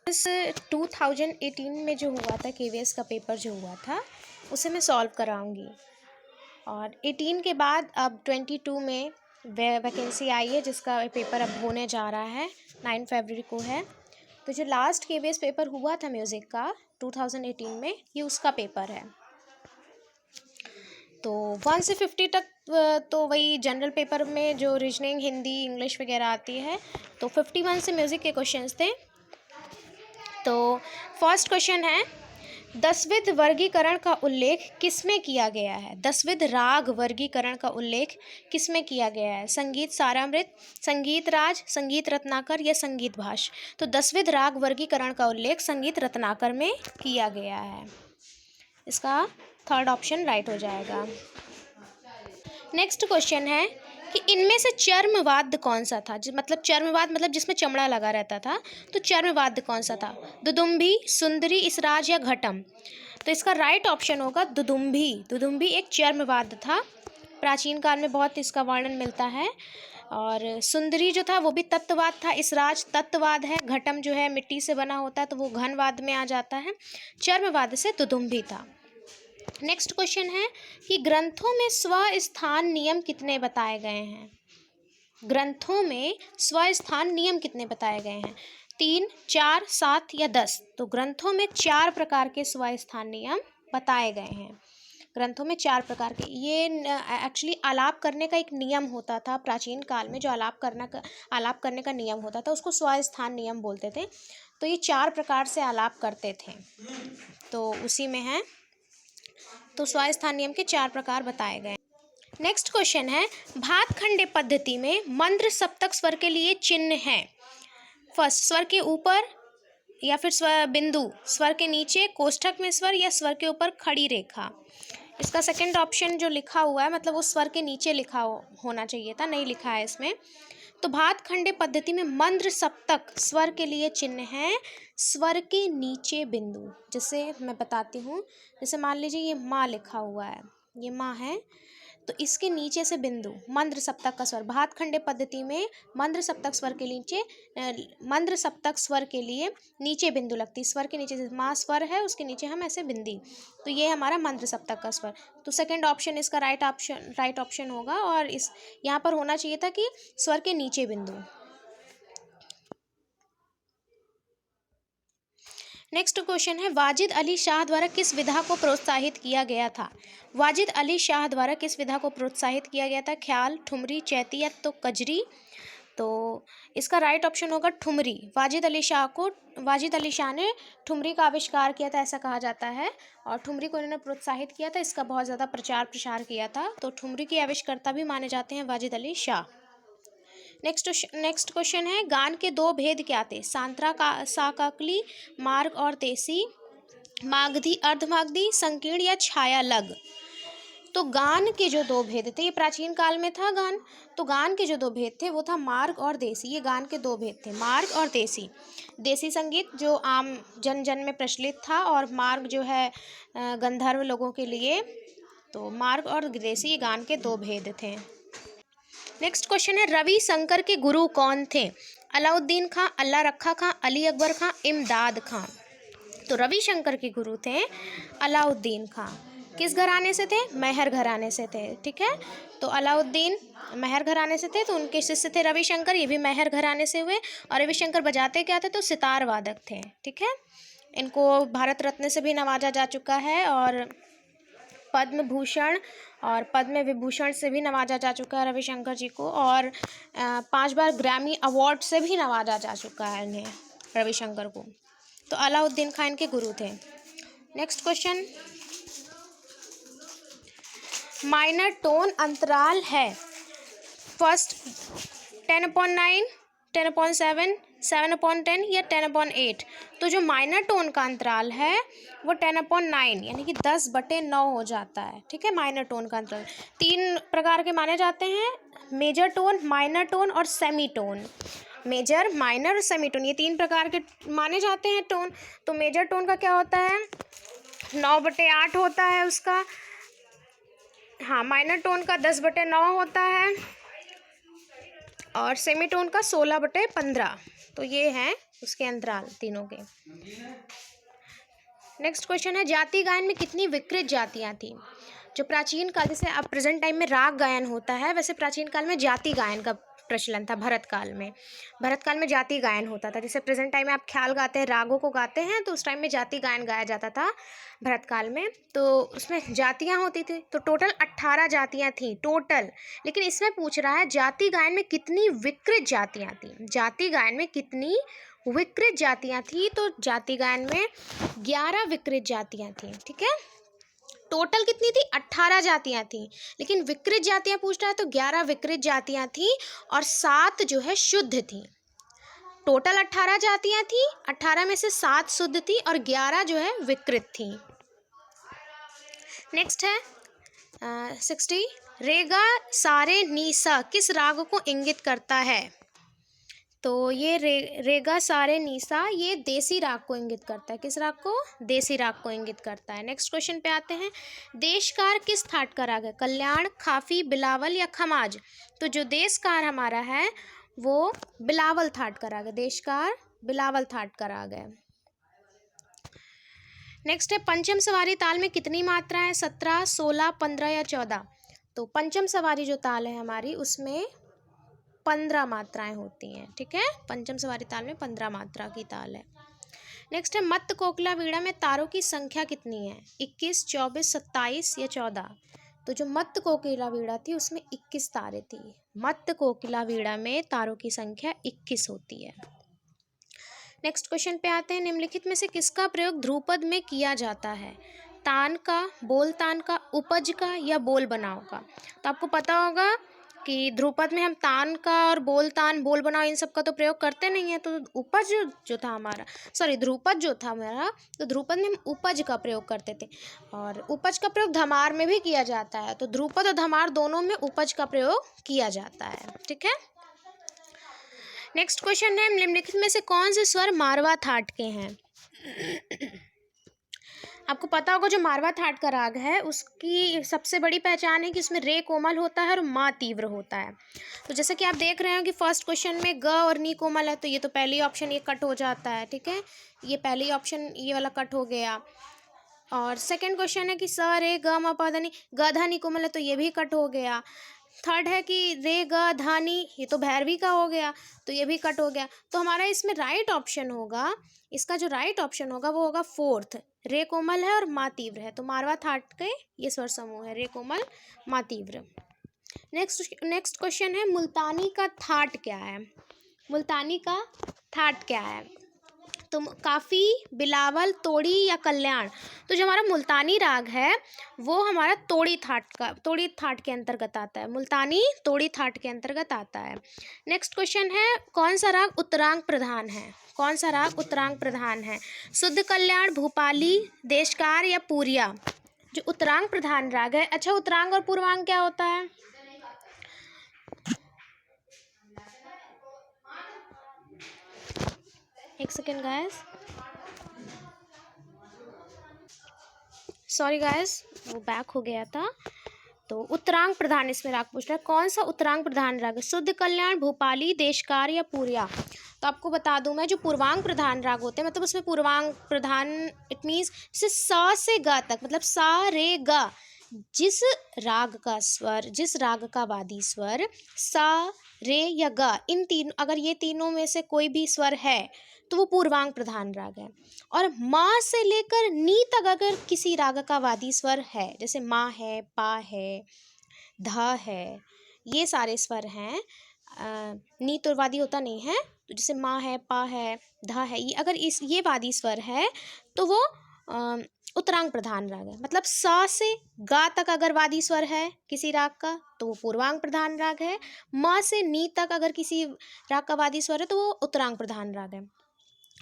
इस 2018 में जो हुआ था केवीएस का पेपर जो हुआ था उसे मैं सॉल्व कराऊंगी। और 18 के बाद अब 22 में वैकेंसी आई है जिसका पेपर अब होने जा रहा है, 9 फरवरी को है। तो जो लास्ट केवीएस पेपर हुआ था म्यूज़िक का 2018 में, ये उसका पेपर है। तो 1 से 50 तक तो वही जनरल पेपर में जो रीजनिंग, हिंदी, इंग्लिश वगैरह आती है, तो 51 से म्यूज़िक के क्वेश्चंस थे। तो फर्स्ट क्वेश्चन है, दसविध वर्गीकरण का उल्लेख किसमें किया गया है? दसविध राग वर्गीकरण का उल्लेख किसमें किया गया है? संगीत सारामृत, संगीत राज, संगीत रत्नाकर या संगीत भाष? तो दसविध राग वर्गीकरण का उल्लेख संगीत रत्नाकर में किया गया है। इसका थर्ड ऑप्शन राइट हो जाएगा। नेक्स्ट क्वेश्चन है कि इनमें से चर्मवाद्य कौन सा था? मतलब चर्मवाद मतलब जिसमें चमड़ा लगा रहता था, तो चर्मवाद्य कौन सा था? दुदुम्भी, सुंदरी, इसराज या घटम? तो इसका राइट ऑप्शन होगा दुदुम्भी। दुदुम्भी एक चर्मवाद्य था, प्राचीन काल में बहुत इसका वर्णन मिलता है। और सुंदरी जो था वो भी तत्ववाद था, इसराज तत्ववाद है, घटम जो है मिट्टी से बना होता है तो वो घनवाद में आ जाता है, चर्मवाद से दुदुम्भी था। नेक्स्ट क्वेश्चन है कि ग्रंथों में स्वस्थान नियम कितने बताए गए हैं? ग्रंथों में स्वस्थान नियम कितने बताए गए हैं? 3, 4, 7 या 10? तो ग्रंथों में 4 प्रकार के स्वस्थान नियम बताए गए हैं। ग्रंथों में 4 प्रकार के, ये एक्चुअली आलाप करने का एक नियम होता था प्राचीन काल में, जो आलाप करने का नियम होता था उसको स्वस्थान नियम बोलते थे। तो ये 4 प्रकार से आलाप करते थे, तो उसी में है। तो स्वस्थान नियम के 4 प्रकार बताए गए। नेक्स्ट क्वेश्चन है, भातखंडे पद्धति में मंद्र सप्तक स्वर के लिए चिन्ह हैं। फर्स्ट, स्वर के ऊपर या फिर स्वर बिंदु, स्वर के नीचे कोष्ठक में स्वर या स्वर के ऊपर खड़ी रेखा? इसका सेकंड ऑप्शन जो लिखा हुआ है मतलब वो स्वर के नीचे लिखा होना चाहिए था, नहीं लिखा है इसमें। तो भातखंडे पद्धति में मंद्र सप्तक स्वर के लिए चिन्ह है स्वर के नीचे बिंदु। जैसे मैं बताती हूँ, जैसे मान लीजिए ये माँ लिखा हुआ है, ये माँ है, तो इसके नीचे से बिंदु मंद्र सप्तक का स्वर। भातखंडे पद्धति में मंद्र सप्तक स्वर के नीचे मंद्र सप्तक स्वर के लिए नीचे बिंदु लगती, स्वर के नीचे से माँ स्वर है उसके नीचे हम ऐसे बिंदी, तो ये हमारा मंद्र सप्तक का स्वर। तो सेकंड ऑप्शन इसका राइट ऑप्शन होगा, और इस यहाँ पर होना चाहिए था कि स्वर के नीचे बिंदु। नेक्स्ट क्वेश्चन है, वाजिद अली शाह द्वारा किस विधा को प्रोत्साहित किया गया था? वाजिद अली शाह द्वारा किस विधा को प्रोत्साहित किया गया था? ख्याल, ठुमरी, चैती या तो कजरी? तो इसका राइट ऑप्शन होगा ठुमरी। वाजिद अली शाह ने ठुमरी का आविष्कार किया था ऐसा कहा जाता है, और ठुमरी को इन्होंने प्रोत्साहित किया था, इसका बहुत ज़्यादा प्रचार प्रसार किया था, तो ठुमरी के आविष्कर्ता भी माने जाते हैं वाजिद अली शाह। नेक्स्ट क्वेश्चन है, गान के 2 भेद क्या थे? सांत्रा का साकाकली, मार्ग और देसी, मागधी अर्धमागधी, संकीर्ण या छाया लग? तो गान के जो 2 भेद थे, ये प्राचीन काल में था गान, तो गान के जो 2 भेद थे वो था मार्ग और देसी। ये गान के 2 भेद थे, मार्ग और देसी। देसी संगीत जो आम जन जन में प्रचलित था, और मार्ग जो है गंधर्व लोगों के लिए। तो मार्ग और देसी ये गान के 2 भेद थे। नेक्स्ट क्वेश्चन है, रवि शंकर के गुरु कौन थे? अलाउद्दीन खां, अल्लाह रखा खां, अली अकबर खां, इमदाद खां? तो रवि शंकर के गुरु थे अलाउद्दीन खां। किस घराने से थे? मेहर घराने से थे, ठीक है। तो अलाउद्दीन मेहर घराने से थे, तो उनके शिष्य थे रविशंकर, ये भी मेहर घराने से हुए। और रविशंकर बजाते क्या थे? तो सितार वादक थे, ठीक है। इनको भारत रत्न से भी नवाजा जा चुका है, और पद्म भूषण और पद्म विभूषण से भी नवाजा जा चुका है रविशंकर जी को, और 5 बार ग्रैमी अवार्ड से भी नवाजा जा चुका है इन्हें, रविशंकर को। तो अलाउद्दीन खान इनके गुरु थे। नेक्स्ट क्वेश्चन, माइनर टोन अंतराल है। फर्स्ट 10/9, 10/7, 7/10 या 10/8? तो जो माइनर टोन का अंतराल है वो 10/9 यानी कि 10/9 हो जाता है, ठीक है। माइनर टोन का अंतराल 3 प्रकार के माने जाते हैं, मेजर टोन, माइनर टोन और सेमी टोन। मेजर, माइनर और सेमी टोन, ये 3 प्रकार के माने जाते हैं टोन। तो मेजर टोन का क्या होता है? 9/8 होता है उसका। हाँ, माइनर टोन का 10/9 होता है, और सेमी टोन का 16/15। तो ये है उसके अंतराल तीनों के। नेक्स्ट क्वेश्चन है, जाति गायन में कितनी विकृत जातियाँ थी? जो प्राचीन काल, जैसे अब प्रेजेंट टाइम में राग गायन होता है, वैसे प्राचीन काल में जाति गायन का प्रचलन था। भरत काल में जाति गायन होता था। जैसे प्रेजेंट टाइम में आप ख्याल गाते हैं, रागों को गाते हैं, तो उस टाइम में जाति गायन गाया जाता था भरत काल में। तो उसमें जातियाँ होती थी, तो टोटल 18 जातियाँ थी टोटल। लेकिन इसमें पूछ रहा है जाति गायन में कितनी विकृत जातियाँ थी? जाति गायन में कितनी विकृत जातियाँ थी? तो जाति गायन में 11 विकृत जातियाँ थी। ठीक है, टोटल कितनी थी? 18 जातियाँ थी, लेकिन विकृत जातियाँ पूछ रहा है तो 11 विकृत जातियाँ थी और 7 जो है शुद्ध थी। टोटल 18 जातियाँ थी, 18 में से 7 शुद्ध थी और 11 जो है विकृत थी। नेक्स्ट है 60, रेगा सारे नीसा किस राग को इंगित करता है? तो ये रेगा सारे नीसा ये देसी राग को इंगित करता है। किस राग को? देसी राग को इंगित करता है। नेक्स्ट क्वेश्चन पे आते हैं, देशकार किस थाट का राग है? कल्याण, खाफी, बिलावल या खमाज? तो जो देशकार हमारा है वो बिलावल थाट का राग है। देशकार बिलावल थाट का राग है। नेक्स्ट है, पंचम सवारी ताल में कितनी मात्रा है? 17, 16, 15 या 14? तो पंचम सवारी जो ताल है हमारी उसमें 15 मात्राएं होती हैं। ठीक है, पंचम सवारी ताल में 15 मात्रा की ताल है। नेक्स्ट है, मत्त कोकिला वीणा में तारों की संख्या कितनी है? 21, 24, 27 या 14? तो जो मत्त कोकिला वीणा थी उसमें 21 तारे थी। मत्त कोकिला वीणा में तारों की संख्या 21 होती है। नेक्स्ट क्वेश्चन पे आते हैं, निम्नलिखित में से किसका प्रयोग ध्रुपद में किया जाता है? तान का, बोल तान का, उपज का या बोल बनाओ का? तो आपको पता होगा कि ध्रुपद में हम तान का और बोल तान, बोल बनाओ इन सब का तो प्रयोग करते नहीं है। तो उपज जो था हमारा, सॉरी ध्रुपद जो था हमारा, तो ध्रुपद में हम उपज का प्रयोग करते थे और उपज का प्रयोग धमार में भी किया जाता है। तो ध्रुपद और धमार दोनों में उपज का प्रयोग किया जाता है। ठीक है, नेक्स्ट क्वेश्चन है, निम्नलिखित में से कौन से स्वर मारवा थाट के हैं? आपको पता होगा जो मारवा थाट का राग है उसकी सबसे बड़ी पहचान है कि उसमें रे कोमल होता है और मा तीव्र होता है। तो जैसे कि आप देख रहे हो कि फर्स्ट क्वेश्चन में ग और नी कोमल है, तो ये तो पहली ऑप्शन ये कट हो जाता है। ठीक है, ये पहली ऑप्शन ये वाला कट हो गया। और सेकंड क्वेश्चन है कि स रे ग म प ध नि, ग धा नी कोमल है, तो ये भी कट हो गया। थर्ड है कि रे ग धा नी, ये तो भैरवी का हो गया, तो ये भी कट हो गया। तो हमारा इसमें राइट ऑप्शन होगा, इसका जो राइट ऑप्शन होगा वो होगा फोर्थ, रे कोमल है और मा तीव्र है। तो मारवा थाट के ये स्वर समूह है, रे कोमल, मा तीव्र। नेक्स्ट क्वेश्चन है, मुल्तानी का थाट क्या है? मुल्तानी का थाट क्या है? तो काफ़ी, बिलावल, तोड़ी या कल्याण? तो जो हमारा मुल्तानी राग है वो हमारा तोड़ी थाट के अंतर्गत आता है। मुल्तानी तोड़ी थाट के अंतर्गत आता है। नेक्स्ट क्वेश्चन है, कौन सा राग उत्तरांग प्रधान है? कौन सा राग उत्तरांग प्रधान है? शुद्ध कल्याण, भूपाली, देशकार या पूरिया? जो उत्तरांग प्रधान राग है, अच्छा उत्तरांग और पूर्वांग क्या होता है? एक सेकेंड गाइस, सॉरी गाइस वो बैक हो गया था। तो उत्तरांग प्रधान इसमें राग पूछ रहा है, कौन सा उत्तरांग प्रधान राग है? शुद्ध कल्याण, भूपाली, देशकार या पूरिया? तो आपको बता दूं मैं, जो पूर्वांग प्रधान राग होते हैं मतलब उसमें पूर्वांग प्रधान इट मीन्स जैसे सा से गा तक, मतलब सा रे गा, जिस राग का स्वर, जिस राग का वादी स्वर सा रे या गा, इन तीन, अगर ये तीनों में से कोई भी स्वर है तो वो पूर्वांग प्रधान राग है। और माँ से लेकर नी तक अगर किसी राग का वादी स्वर है, जैसे माँ है, पा है, ध है, ये सारे स्वर हैं, नी तो वादी होता नहीं है, तो जैसे माँ है, पा है, ध है, ये अगर ये वादी स्वर है तो वो उत्तरांग प्रधान राग है। मतलब सा से गा तक अगर वादी स्वर है किसी राग का तो वो पूर्वांग प्रधान राग है। माँ से नी तक अगर किसी राग का वादी स्वर है तो वो उत्तरांग प्रधान राग है।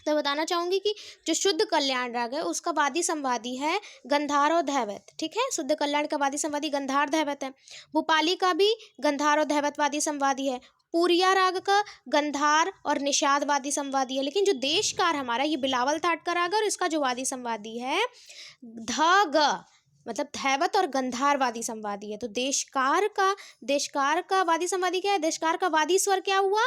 तो बताना चाहूँगी कि जो शुद्ध कल्याण राग है उसका वादी संवादी है गंधार और धैवत। ठीक है, शुद्ध कल्याण का वादी संवादी गंधार धैवत है। भूपाली का भी गंधार और धैवत वादी संवादी है। पूरिया राग का गंधार और निषाद वादी संवादी है। लेकिन जो देशकार हमारा ये बिलावल थाट का राग है और इसका जो वादी संवादी है ध ग, मतलब धैवत और गंधार वादी संवादी है। तो देशकार का वादी संवादी क्या है? देशकार का वादी स्वर क्या हुआ?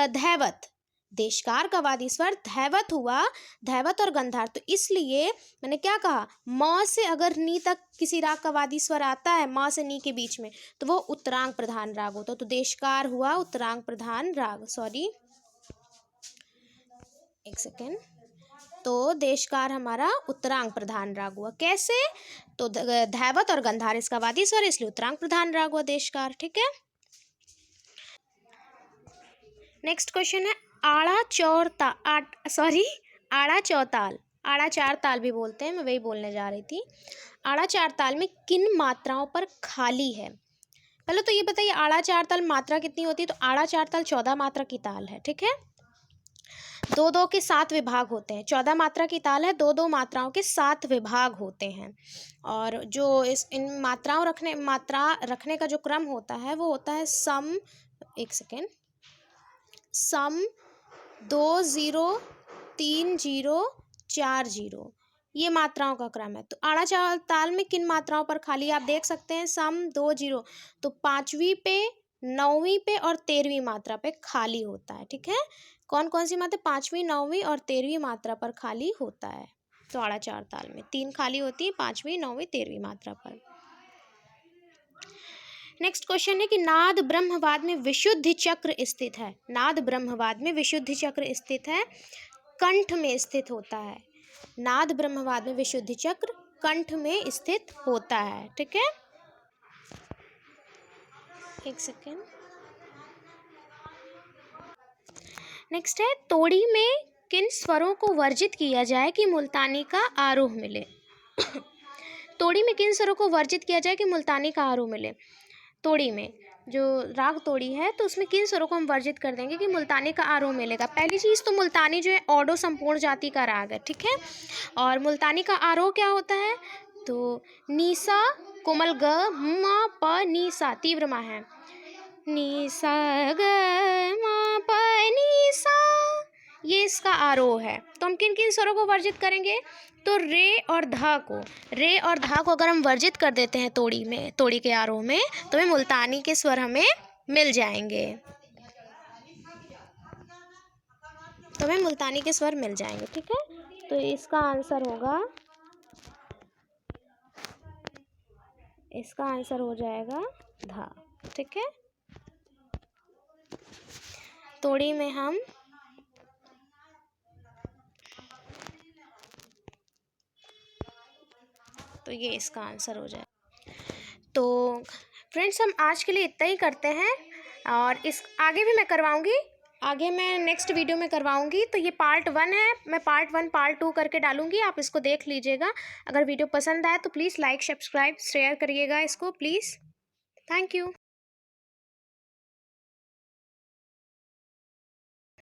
धैवत। देशकार का वादी स्वर धैवत हुआ, धैवत और गंधार, तो इसलिए मैंने क्या कहा, म से अगर नी तक किसी राग का वादी स्वर आता है, म से नी के बीच में, तो वो उत्तरांग प्रधान राग होता है। तो देशकार हुआ उत्तरांग प्रधान राग, सॉरी एक सेकेंड, तो देशकार हमारा उत्तरांग प्रधान राग हुआ। कैसे, तो धैवत और गंधार इसका वादी स्वर, इसलिए उत्तरांग प्रधान राग हुआ देशकार। ठीक है, नेक्स्ट क्वेश्चन है आड़ा चौताल, आड़ा चार ताल भी बोलते हैं, मैं वही बोलने जा रही थी। आड़ा चार ताल में किन मात्राओं पर खाली है? पहले तो ये बताइए आड़ा चार ताल मात्रा कितनी होती है? तो आड़ा चार ताल 14 मात्रा की ताल है। ठीक है, 2-2 के 7 विभाग होते हैं। 14 मात्रा की ताल है, 2-2 मात्राओं के 7 विभाग होते हैं। और जो इन मात्रा रखने का जो क्रम होता है वो होता है सम, एक सेकेंड, सम 2 0 3 0 4 0, ये मात्राओं का क्रम है। तो आड़ा चार ताल में किन मात्राओं पर खाली आप देख सकते हैं, सम 2 0, तो 5वीं पे, 9वीं पे और 13वीं मात्रा पे खाली होता है। ठीक है, कौन कौन सी मात्रा? 5वीं, 9वीं और 13वीं मात्रा पर खाली होता है। तो आड़ा चार ताल में 3 खाली होती है, 5वीं, 9वीं, 13वीं मात्रा पर। नेक्स्ट क्वेश्चन है कि नाद ब्रह्मवाद में विशुद्धि चक्र स्थित है। नाद ब्रह्मवाद में विशुद्धि चक्र स्थित है, कंठ में स्थित होता है। नाद ब्रह्मवाद में विशुद्धि चक्र कंठ में स्थित होता है। ठीक है, एक सेकेंड, नेक्स्ट है तोड़ी में किन स्वरों को वर्जित किया जाए कि मुल्तानी का आरोह मिले? तोड़ी में किन स्वरों को वर्जित किया जाए कि मुल्तानी का आरोह मिले? तोड़ी में जो राग तोड़ी है तो उसमें किन स्वरों को हम वर्जित कर देंगे कि मुल्तानी का आरोह मिलेगा? पहली चीज़ तो मुल्तानी जो है ऑडो संपूर्ण जाति का राग है। ठीक है, और मुल्तानी का आरोह क्या होता है? तो नीसा कोमल ग म प नीसा तीव्र मा है, नीसा ग म प नीसा, ये इसका आरोह है। तो हम किन किन स्वरों को वर्जित करेंगे? तो रे और धा को अगर हम वर्जित कर देते हैं तोड़ी में, तोड़ी के आरोह में, तो हमें मुल्तानी के स्वर हमें मिल जाएंगे। ठीक है, तो इसका आंसर हो जाएगा धा। ठीक है, तोड़ी में हम तो ये इसका आंसर हो जाए। तो फ्रेंड्स हम आज के लिए इतना ही करते हैं, और इस आगे भी मैं करवाऊंगी, आगे मैं नेक्स्ट वीडियो में करवाऊंगी। तो ये पार्ट 1 है, मैं पार्ट 1 पार्ट 2 करके डालूंगी, आप इसको देख लीजिएगा। अगर वीडियो पसंद आए तो प्लीज़ लाइक सब्सक्राइब शेयर करिएगा इसको प्लीज़। Thank you.